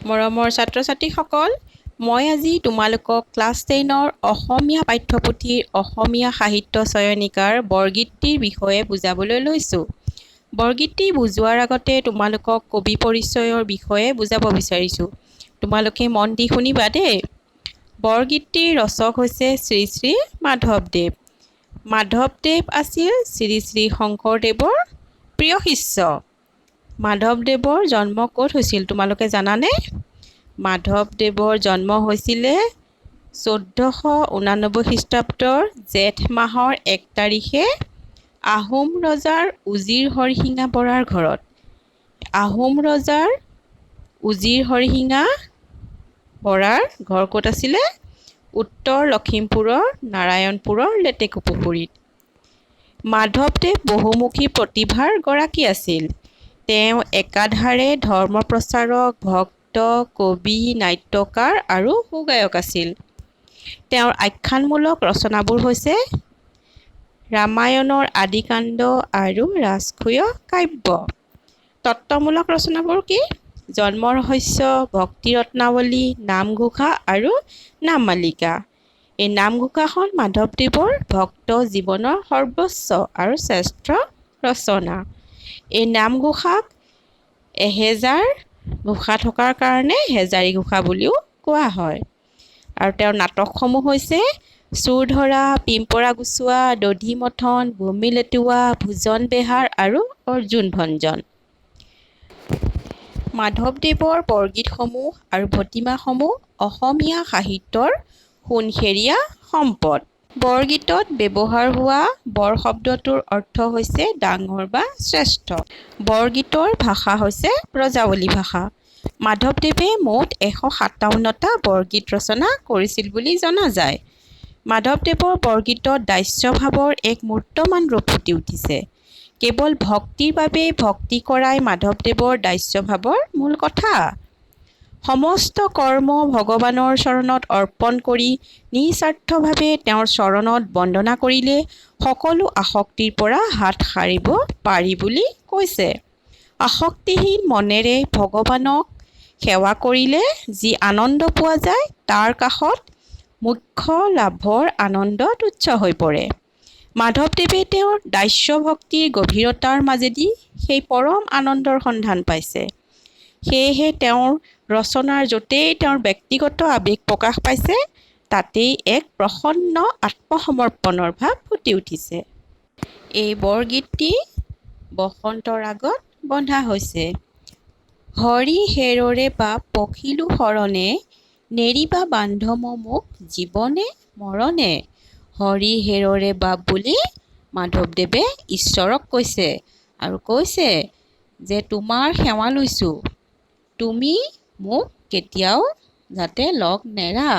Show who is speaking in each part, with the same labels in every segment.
Speaker 1: মৰমৰ ছাত্ৰ-ছাত্ৰীসকল, মই আজি তোমালোকক ক্লাছ 10ৰ অসমীয়া পাঠ্যপুথিৰ অসমীয়া সাহিত্য চয়নিকাৰ বৰগীতটিৰ বিষয়ে বুজাবলৈ লৈছোঁ। বৰগীতটি বুজোৱাৰ আগতে তোমালোকক কবি পৰিচয়ৰ বিষয়ে বুজাব বিচাৰিছোঁ। তোমালোকে মন দি শুনিবা দেই। বৰগীতটিৰ ৰচক হৈছে শ্ৰী শ্ৰী মাধৱদেৱ। মাধৱদেৱ আছিল শ্ৰী শ্ৰী শংকৰদেৱৰ প্ৰিয় শিষ্য। মাধৱদেৱৰ জন্ম ক'ত হৈছিল তোমালোকে জানানে? মাধৱদেৱৰ জন্ম হৈছিলে 1489 খ্ৰীষ্টাব্দৰ জেঠ মাহৰ 1 তাৰিখে আহোম ৰজাৰ উজিৰ হৰিসিঙা বৰাৰ ঘৰত। আহোম ৰজাৰ উজিৰ হৰিসিঙা বৰাৰ ঘৰ ক'ত আছিলে? উত্তৰ লখিমপুৰৰ নাৰায়ণপুৰৰ লেটেকু পুখুৰীত। মাধৱদেৱ বহুমুখী প্ৰতিভাৰ গৰাকী আছিল। তেওঁ একাধাৰে ধৰ্ম প্ৰচাৰক, ভক্ত, কবি, নাট্যকাৰ আৰু সুগায়ক আছিল। তেওঁৰ আখ্যানমূলক ৰচনাবোৰ হৈছে ৰামায়ণৰ আদিকাণ্ড আৰু ৰাজসূয় কাব্য। তত্ত্বমূলক ৰচনাবোৰ কি? জন্ম ৰহস্য, ভক্তি ৰত্নাৱলী, নামঘোষা আৰু নামমালিকা। এই নামঘোষাখন মাধৱদেৱৰ ভক্ত জীৱনৰ সৰ্বোচ্চ আৰু শ্ৰেষ্ঠ ৰচনা। এই নামঘোষাক 1000 ঘোষা থকাৰ কাৰণে হেজাৰী ঘোষা বুলিও কোৱা হয়। আৰু তেওঁৰ নাটকসমূহ হৈছে চোৰধৰা, পিম্পৰা গুচোৱা, দধি-মথন, ভূমি লেটোৱা, ভোজন বেহাৰ আৰু অৰ্জুন ভঞ্জন। মাধৱদেৱৰ বৰগীতসমূহ আৰু ভটিমাসমূহ অসমীয়া সাহিত্যৰ সোণসেৰীয়া সম্পদ। বৰগীতত ব্যৱহাৰ হোৱা বৰ শব্দটোৰ অৰ্থ হৈছে ডাঙৰ বা শ্ৰেষ্ঠ। বৰগীতৰ ভাষা হৈছে ব্ৰজাৱলী ভাষা। মাধৱদেৱে মুঠ 157টা বৰগীত ৰচনা কৰিছিল বুলি জনা যায়। মাধৱদেৱৰ বৰগীতত দাস্যভাৱৰ এক মূৰ্তমান ৰূপ ফুটি উঠিছে। কেৱল ভক্তিৰ বাবে ভক্তি কৰাই মাধৱদেৱৰ দাস্যভাৱৰ মূল কথা। সমস্ত কৰ্ম ভগৱানৰ চৰণত অৰ্পণ কৰি নিস্বাৰ্থভাৱে তেওঁৰ চৰণত বন্দনা কৰিলে সকলো আসক্তিৰ পৰা হাত সাৰিব পাৰি বুলি কৈছে। আসক্তিহীন মনেৰে ভগৱানক সেৱা কৰিলে যি আনন্দ পোৱা যায় তাৰ কাষত মুখ্য লাভৰ আনন্দ তুচ্ছ হৈ পৰে। মাধৱদেৱে তেওঁৰ দাস্য ভক্তিৰ গভীৰতাৰ মাজেদি সেই পৰম আনন্দৰ সন্ধান পাইছে। সেয়েহে তেওঁৰ ৰচনাৰ য'তেই তেওঁৰ ব্যক্তিগত আৱেগ প্ৰকাশ পাইছে তাতেই এক প্ৰসন্ন আত্মসমৰ্পণৰ ভাৱ ফুটি উঠিছে। এই বৰগীতটি বসন্ত ৰাগত বন্ধা হৈছে। হৰি হেৰৰে বাপ পখিলো শৰণে, নেৰিবা বান্ধম মোক জীৱনে মৰণে। হৰি হেৰৰে বাপ বুলি মাধৱদেৱে ঈশ্বৰক কৈছে আৰু কৈছে যে তোমাৰ সেৱা লৈছোঁ, তুমি মোক কেতিয়াও যাতে লগ নেৰা।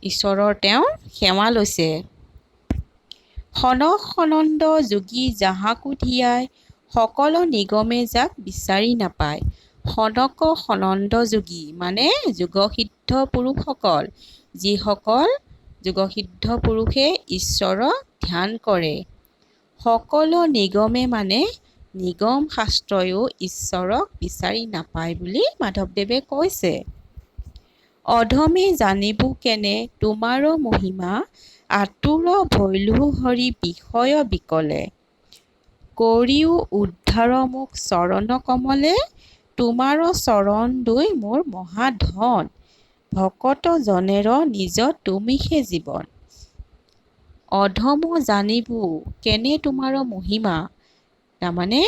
Speaker 1: ঈশ্বৰৰ তেওঁ সেৱা লৈছে। সনক সনন্দ যোগী যাহাকো ধিয়াই, সকলো নিগমে যাক বিচাৰি নাপায়। সনক সনন্দ যোগী মানে যোগসিদ্ধ পুৰুষসকল, যিসকল যোগসিদ্ধ পুৰুষে ঈশ্বৰক ধ্যান কৰে। সকলো নিগমে মানে নিগম শাস্ত্ৰয়ো ঈশ্বৰক বিচাৰি নাপায় বুলি মাধৱদেৱে কৈছে। অধমে জানিবো কেনে তোমাৰ মহিমা, আতুৰ ভৈলো হৰি বিষয় বিকলে। কৰিও উদ্ধাৰ মোক চৰণ কমলে, তোমাৰ চৰণ দুই মোৰ মহাধন। ভকত জনেৰ নিজ তুমিহে জীৱন। অধম জানিবো কেনে তোমাৰ মহিমা, তাৰমানে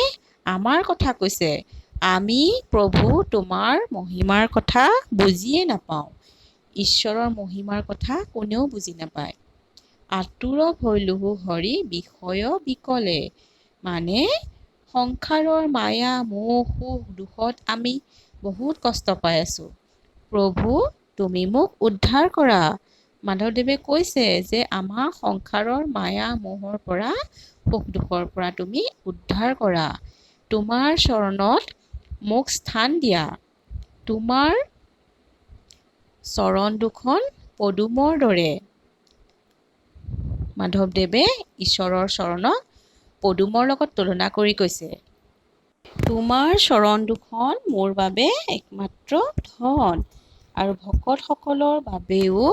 Speaker 1: আমাৰ কথা কৈছে। আমি প্ৰভু তোমাৰ মহিমাৰ কথা বুজিয়ে নাপাওঁ। ঈশ্বৰৰ মহিমাৰ কথা কোনেও বুজি নাপায়। আতুৰ ভৈলুহু হৰি বিষয় বিকলে মানে সংসাৰৰ মায়া মোহ সুখ দুখত আমি বহুত কষ্ট পাই আছোঁ। প্ৰভু তুমি মোক উদ্ধাৰ কৰা। মাধৱদেৱে কৈছে যে আমাক সংসাৰৰ মায়া মোহৰ পৰা সুখ দুখৰ পৰা তুমি উদ্ধাৰ কৰা। তোমাৰ চৰণত মোক স্থান দিয়া। তোমাৰ চৰণ দুখন পদুমৰ দৰে। মাধৱদেৱে ঈশ্বৰৰ চৰণক পদুমৰ লগত তুলনা কৰি কৈছে। তোমাৰ চৰণ দুখন মোৰ বাবে একমাত্ৰ ধন আৰু ভকতসকলৰ বাবেও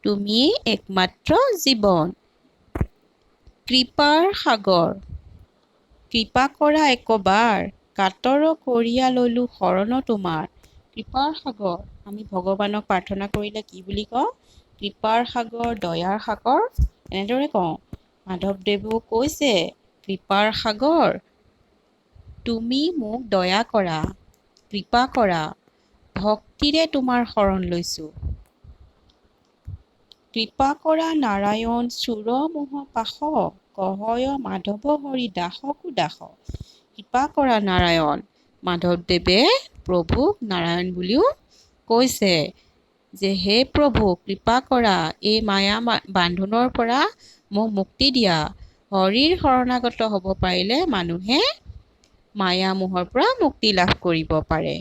Speaker 1: তুমি একমাত্ৰ জীৱন। কৃপাৰ সাগৰ, কৃপা কৰা একবাৰ, কাতৰ কৰিয়া ললো শৰণ তোমাৰ। কৃপাৰ সাগৰ, আমি ভগৱানক প্ৰাৰ্থনা কৰিলে কি বুলি কওঁ? কৃপাৰ সাগৰ, দয়াৰ সাগৰ, এনেদৰে কওঁ। মাধৱদেৱেও কৈছে, কৃপাৰ সাগৰ তুমি মোক দয়া কৰা, কৃপা কৰা, ভক্তিৰে তোমাৰ শৰণ লৈছোঁ। কৃপা কৰা নাৰায়ণ চুৰ মোহ পাশ, কহয় মাধৱ হৰি দাসকো দাস। কৃপা কৰা নাৰায়ণ, মাধৱদেৱে প্ৰভুক নাৰায়ণ বুলিও কৈছে যে হে প্ৰভু কৃপা কৰা, এই মায়া বান্ধোনৰ পৰা মোক মুক্তি দিয়া। হৰিৰ শৰণাগত হ'ব পাৰিলে মানুহে মায়া মোহৰ পৰা মুক্তি লাভ কৰিব পাৰে।